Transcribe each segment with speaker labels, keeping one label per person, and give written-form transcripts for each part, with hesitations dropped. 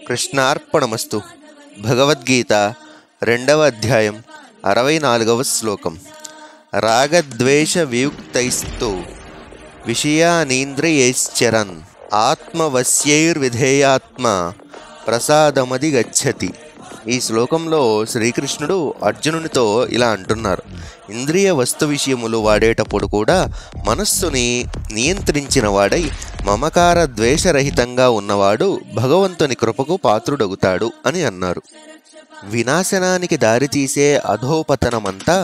Speaker 1: కృష్ణార్పణమస్తు. భగవద్గీత 2వ అధ్యాయం 64వ శ్లోకం. రాగద్వేష వియుక్తైస్తు విషయానీంద్రియైశ్చరన్ ఆత్మవశ్యైర్విధేయాత్మ ప్రసాదమది గచ్చతి. ఈ శ్లోకంలో శ్రీకృష్ణుడు అర్జునునితో ఇలా అంటున్నారు: ఇంద్రియ వస్తు విషయములు వాడేటప్పుడు కూడా మనస్సుని నియంత్రించిన వాడై మమకార ద్వేషరహితంగా ఉన్నవాడు భగవంతుని కృపకు పాత్రుడగుతాడు అని అన్నారు. వినాశనానికి దారితీసే అధోపతనమంతా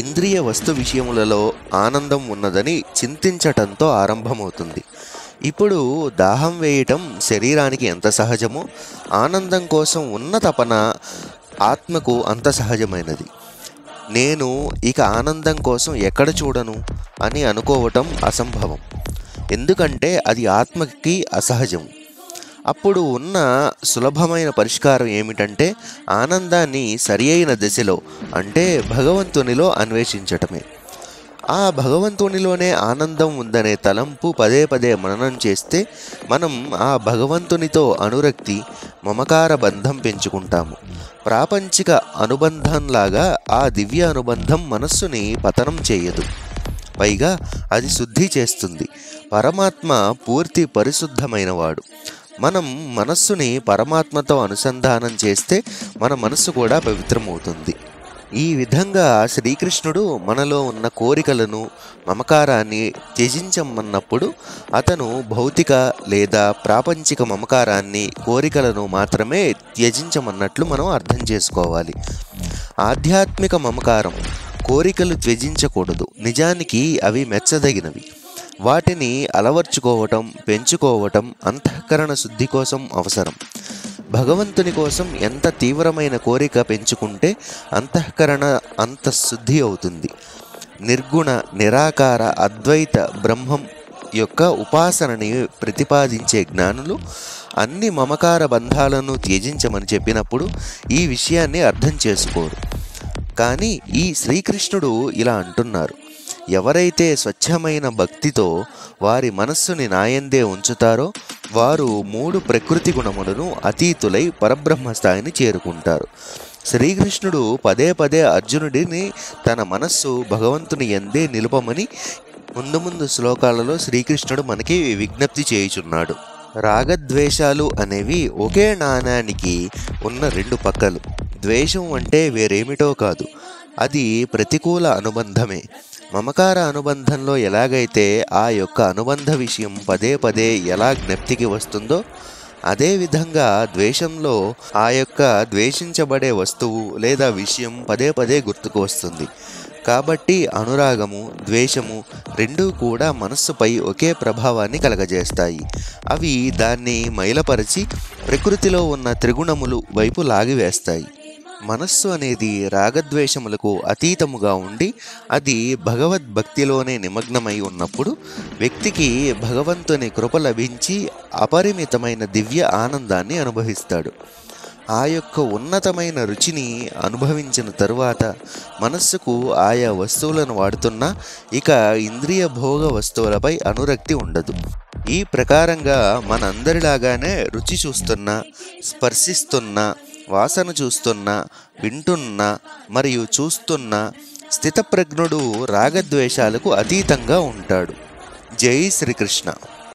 Speaker 1: ఇంద్రియ వస్తు విషయములలో ఆనందం ఉన్నదని చింతించటంతో ఆరంభమవుతుంది. ఇప్పుడు దాహం వేయటం శరీరానికి ఎంత సహజమో, ఆనందం కోసం ఉన్న తపన ఆత్మకు అంత సహజమైనది. నేను ఇక ఆనందం కోసం ఎక్కడ చూడను అని అనుకోవటం అసంభవం, ఎందుకంటే అది ఆత్మకి అసహజం. అప్పుడు ఉన్న సులభమైన పరిష్కారం ఏమిటంటే ఆనందాన్ని సరి అయిన దిశలో, అంటే భగవంతునిలో అన్వేషించటమే. ఆ భగవంతునిలోనే ఆనందం ఉందనే తలంపు పదే పదే మననం చేస్తే మనం ఆ భగవంతునితో అనురక్తి, మమకార బంధం పెంచుకుంటాము. ప్రాపంచిక అనుబంధంలాగా ఆ దివ్య అనుబంధం మనస్సుని పతనం చేయదు, పైగా అది శుద్ధి చేస్తుంది. పరమాత్మ పూర్తి పరిశుద్ధమైనవాడు. మనం మనస్సుని పరమాత్మతో అనుసంధానం చేస్తే మన మనస్సు కూడా పవిత్రమవుతుంది. ఈ విధంగా శ్రీకృష్ణుడు మనలో ఉన్న కోరికలను, మమకారాన్ని త్యజించమన్నప్పుడు అతను భౌతిక లేదా ప్రాపంచిక మమకారాన్ని, కోరికలను మాత్రమే త్యజించమన్నట్లు మనం అర్థం చేసుకోవాలి. ఆధ్యాత్మిక మమకారం, కోరికలు త్యజించకూడదు. నిజానికి అవి మెచ్చదగినవి. వాటిని అలవర్చుకోవటం, పెంచుకోవటం అంతఃకరణ శుద్ధి కోసం అవసరం. భగవంతుని కోసం ఎంత తీవ్రమైన కోరిక పెంచుకుంటే అంతఃకరణ అంత శుద్ధి అవుతుంది. నిర్గుణ, నిరాకార, అద్వైత బ్రహ్మం యొక్క ఉపాసనని ప్రతిపాదించే జ్ఞానులు అన్ని మమకార బంధాలను త్యజించమని చెప్పినప్పుడు ఈ విషయాన్ని అర్థం చేసుకోరు. కానీ ఈ శ్రీకృష్ణుడు ఇలా అంటున్నారు: ఎవరైతే స్వచ్ఛమైన భక్తితో వారి మనస్సుని నాయందే ఉంచుతారో వారు 3 ప్రకృతి గుణములను అతీతులై పరబ్రహ్మ స్థాయిని చేరుకుంటారు. శ్రీకృష్ణుడు పదే పదే అర్జునుడిని తన మనస్సు భగవంతుని యందే నిలుపమని ముందు శ్లోకాలలో శ్రీకృష్ణుడు మనకి విజ్ఞప్తి చేయుచున్నాడు. రాగద్వేషాలు అనేవి ఒకే నాణానికి ఉన్న 2 పక్కలు. ద్వేషం అంటే వేరేమిటో కాదు, అది ప్రతికూల అనుబంధమే. మమకార అనుబంధంలో ఎలాగైతే ఆ యొక్క అనుబంధ విషయం పదే పదే ఎలా జ్ఞప్తికి వస్తుందో, అదేవిధంగా ద్వేషంలో ఆ యొక్క ద్వేషించబడే వస్తువు లేదా విషయం పదే పదే గుర్తుకు వస్తుంది. కాబట్టి అనురాగము, ద్వేషము రెండూ కూడా మనస్సుపై ఒకే ప్రభావాన్ని కలగజేస్తాయి. అవి దాన్ని మైలపరిచి ప్రకృతిలో ఉన్న త్రిగుణములు వైపు లాగివేస్తాయి. మనస్సు అనేది రాగద్వేషములకు అతీతముగా ఉండి అది భగవద్భక్తిలోనే నిమగ్నమై ఉన్నప్పుడు వ్యక్తికి భగవంతుని కృప లభించి అపరిమితమైన దివ్య ఆనందాన్ని అనుభవిస్తాడు. ఆ యొక్క ఉన్నతమైన రుచిని అనుభవించిన తరువాత మనస్సుకు ఆయా వస్తువులను వాడుతున్నా ఇక ఇంద్రియ భోగ వస్తువులపై అనురక్తి ఉండదు. ఈ ప్రకారంగా మనందరిలాగానే రుచి చూస్తున్నా, స్పర్శిస్తున్నా, వాసన చూస్తున్నా, వింటున్నా మరియు చూస్తున్నా స్థితప్రజ్ఞుడు రాగద్వేషాలకు అతీతంగా ఉంటాడు. జై శ్రీకృష్ణ.